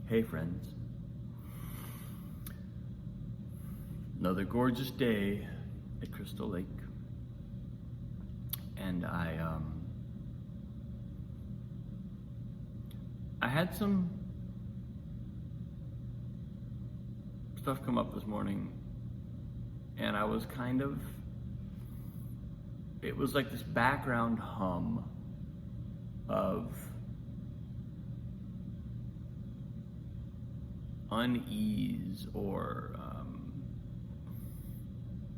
Hey friends, another gorgeous day at Crystal Lake, and I had some stuff come up this morning, and I was it was like this background hum of unease, or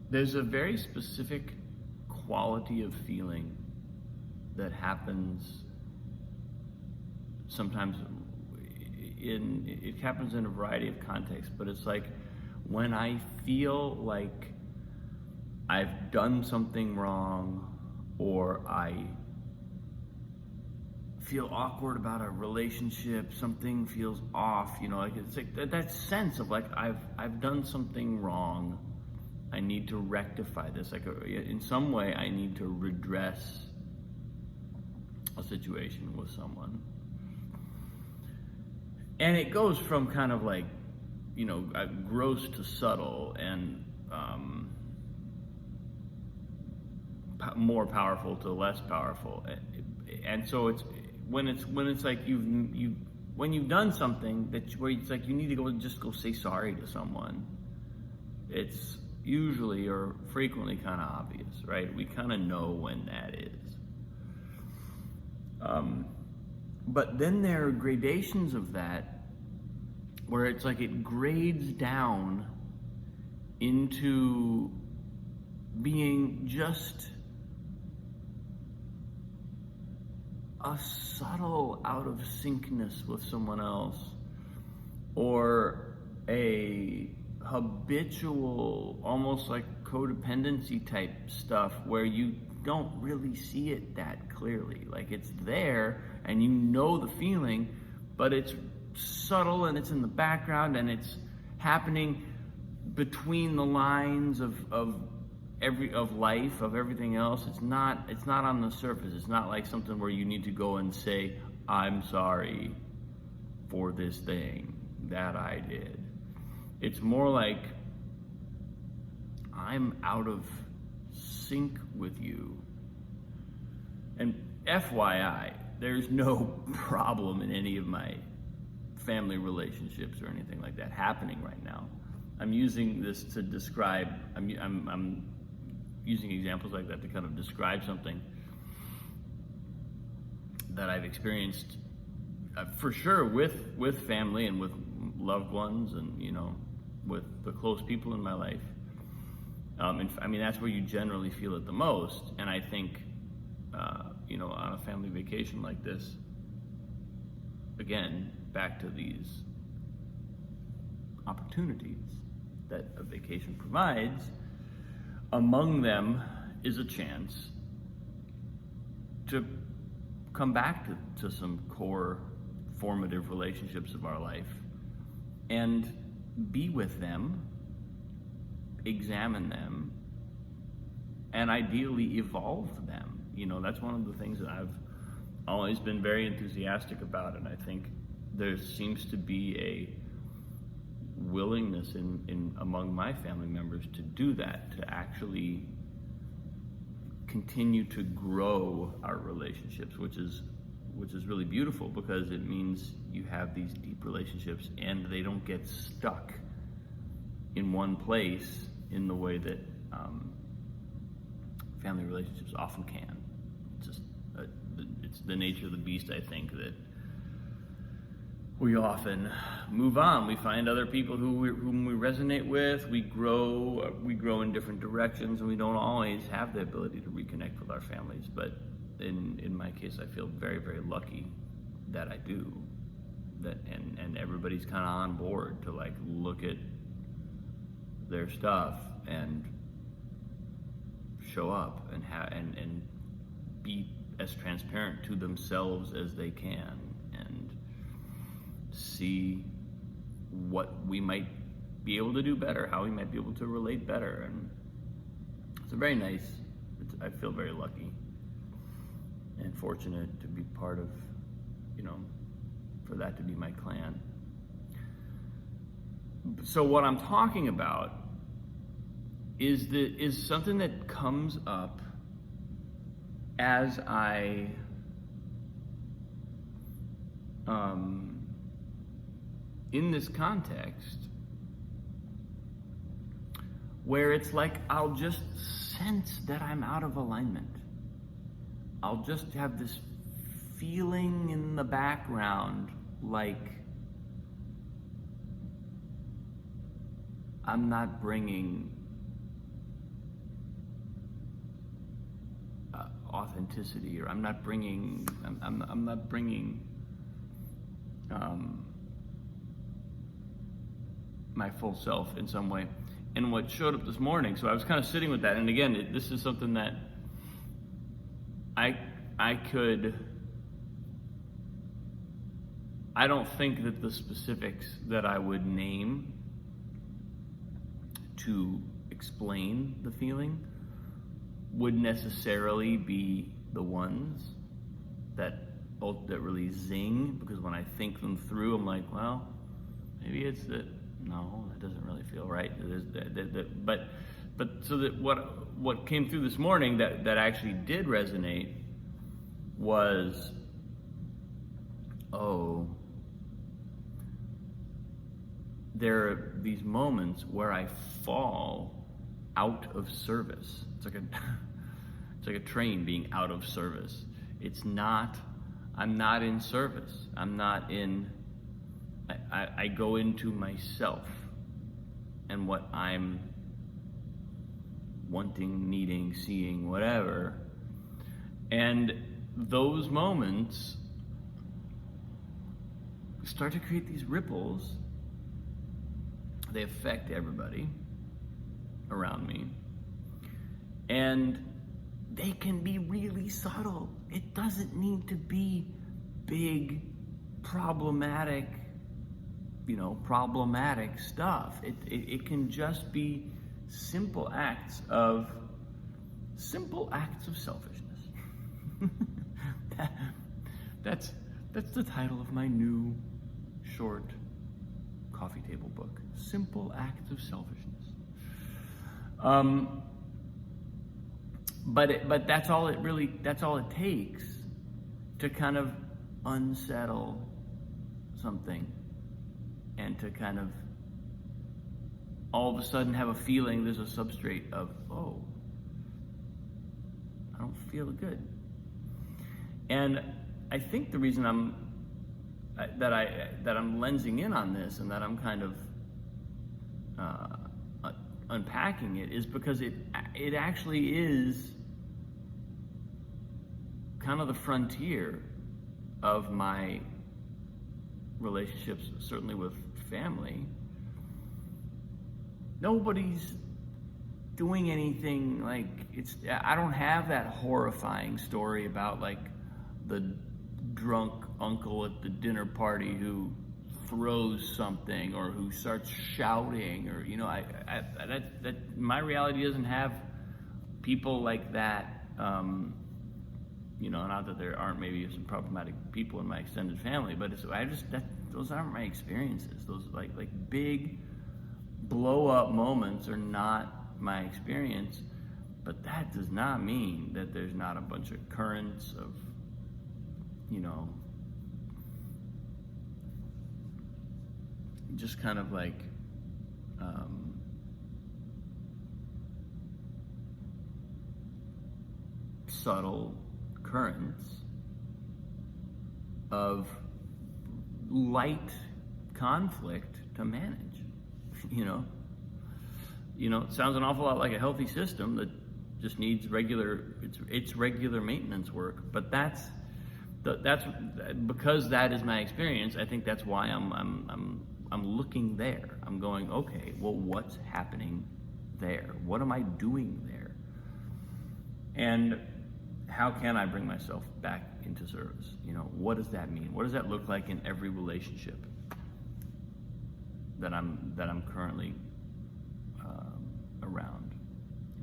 there's a very specific quality of feeling that happens sometimes it happens in a variety of contexts, but it's like when I feel like I've done something wrong, or I feel awkward about a relationship, something feels off, like it's like that sense of like I've done something wrong, I need to rectify this, like in some way I need to redress a situation with someone. And it goes from kind of like, gross to subtle, and more powerful to less powerful. And so it's when it's like when you've done something where it's like you need to go say sorry to someone, it's usually or frequently kind of obvious, right? We kind of know when that is. But then there are gradations of that where it's like it grades down into being just a subtle out of syncness with someone else, or a habitual, almost like codependency type stuff where you don't really see it that clearly. Like it's there and you know the feeling, but it's subtle and it's in the background and it's happening between the lines of life, of everything else. It's not on the surface. It's not like something where you need to go and say, I'm sorry for this thing that I did. It's more like I'm out of sync with you. And FYI, there's no problem in any of my family relationships or anything like that happening right now. I'm using this to describe, I'm using examples like that to kind of describe something that I've experienced for sure with family and with loved ones, and with the close people in my life. That's where you generally feel it the most. And I think on a family vacation like this, again, back to these opportunities that a vacation provides, among them is a chance to come back to some core formative relationships of our life and be with them, examine them, and ideally evolve them. That's one of the things that I've always been very enthusiastic about, and I think there seems to be a willingness in among my family members to do that, to actually continue to grow our relationships, which is really beautiful, because it means you have these deep relationships and they don't get stuck in one place in the way that family relationships often can. It's the nature of the beast, I think, that we often move on. We find other people whom we resonate with. We grow in different directions, and we don't always have the ability to reconnect with our families. But in my case, I feel very, very lucky that I do. And everybody's kind of on board to like look at their stuff and show up and be as transparent to themselves as they can, and see what we might be able to do better, how we might be able to relate better. And it's very nice. I feel very lucky and fortunate to be part of, for that to be my clan. So what I'm talking about is something that comes up as I in this context, where it's like I'll just sense that I'm out of alignment. I'll just have this feeling in the background like I'm not bringing authenticity, or I'm not bringing my full self in some way. And what showed up this morning, so I was kind of sitting with that, and again, this is something that I don't think that the specifics that I would name to explain the feeling would necessarily be the ones that really zing, because when I think them through, I'm like, well, maybe it's that, no, that doesn't really feel right. But so that what came through this morning that actually did resonate was, there are these moments where I fall out of service. It's like a train being out of service. I'm not in service. I go into myself and what I'm wanting, needing, seeing, whatever. And those moments start to create these ripples. They affect everybody around me. And they can be really subtle. It doesn't need to be big, problematic stuff. It can just be simple acts of selfishness. That's the title of my new short coffee table book. Simple acts of selfishness. But that's all it takes to kind of unsettle something, and to kind of all of a sudden have a feeling, there's a substrate of, I don't feel good. And I think the reason I'm lensing in on this, and that I'm kind of unpacking it, is because it actually is kind of the frontier of my relationships, certainly with family. Nobody's doing anything like I don't have that horrifying story about like the drunk uncle at the dinner party who throws something or who starts shouting, or that my reality doesn't have people like that. Not that there aren't maybe some problematic people in my extended family, but those aren't my experiences. Those like big blow up moments are not my experience. But that does not mean that there's not a bunch of currents of, just kind of like subtle currents of light conflict to manage. It sounds an awful lot like a healthy system that just needs regular maintenance work. But that's because that is my experience. I think that's why I'm looking there. I'm going, okay, well, what's happening there? What am I doing there? And how can I bring myself back into service? What does that mean? What does that look like in every relationship that I'm currently around?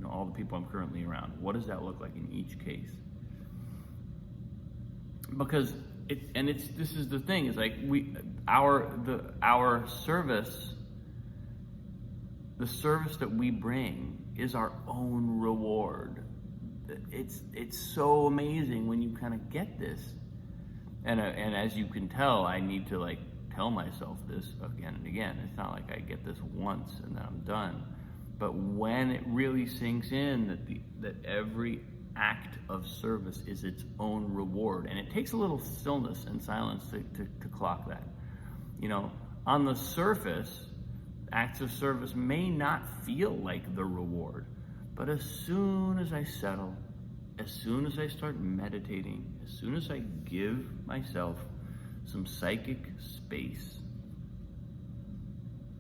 All the people I'm currently around. What does that look like in each case? Because this is the thing, is like our service the service that we bring is our own reward. It's so amazing when you kind of get this. And as you can tell, I need to like tell myself this again and again. It's not like I get this once and then I'm done. But when it really sinks in that every act of service is its own reward, and it takes a little stillness and silence to clock that. You know, on the surface, acts of service may not feel like the reward, but as soon as I settle, as soon as I start meditating, as soon as I give myself some psychic space,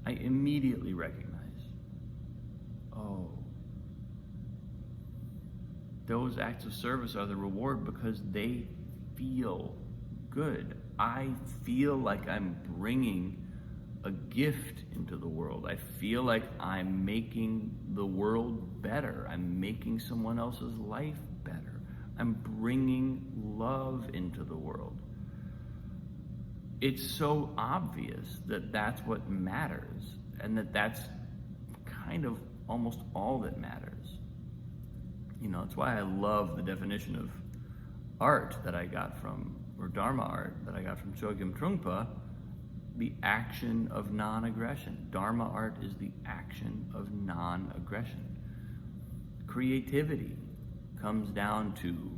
I immediately recognize, oh, those acts of service are the reward because they feel good. I feel like I'm bringing a gift into the world. I feel like I'm making the world better. I'm making someone else's life better. I'm bringing love into the world. It's so obvious that that's what matters, and that's kind of almost all that matters. You know, it's why I love the definition of art that I got from, or Dharma art that I got from Chogyam Trungpa, the action of non-aggression. Dharma art is the action of non-aggression. Creativity comes down to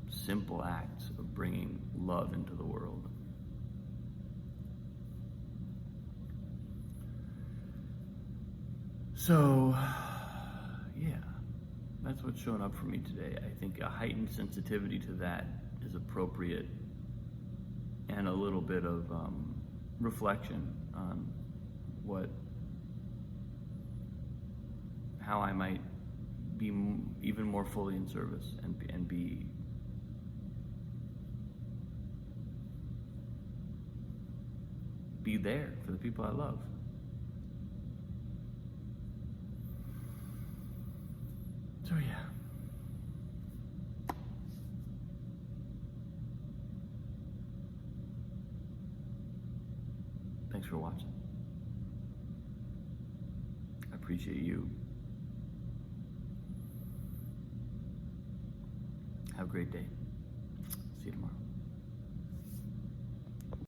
simple acts of bringing love into the world. So, yeah, that's what's showing up for me today. I think a heightened sensitivity to that is appropriate, and a little bit of reflection on how I might be even more fully in service and be there for the people I love. So yeah. Thanks for watching. I appreciate you. Have a great day. See you tomorrow.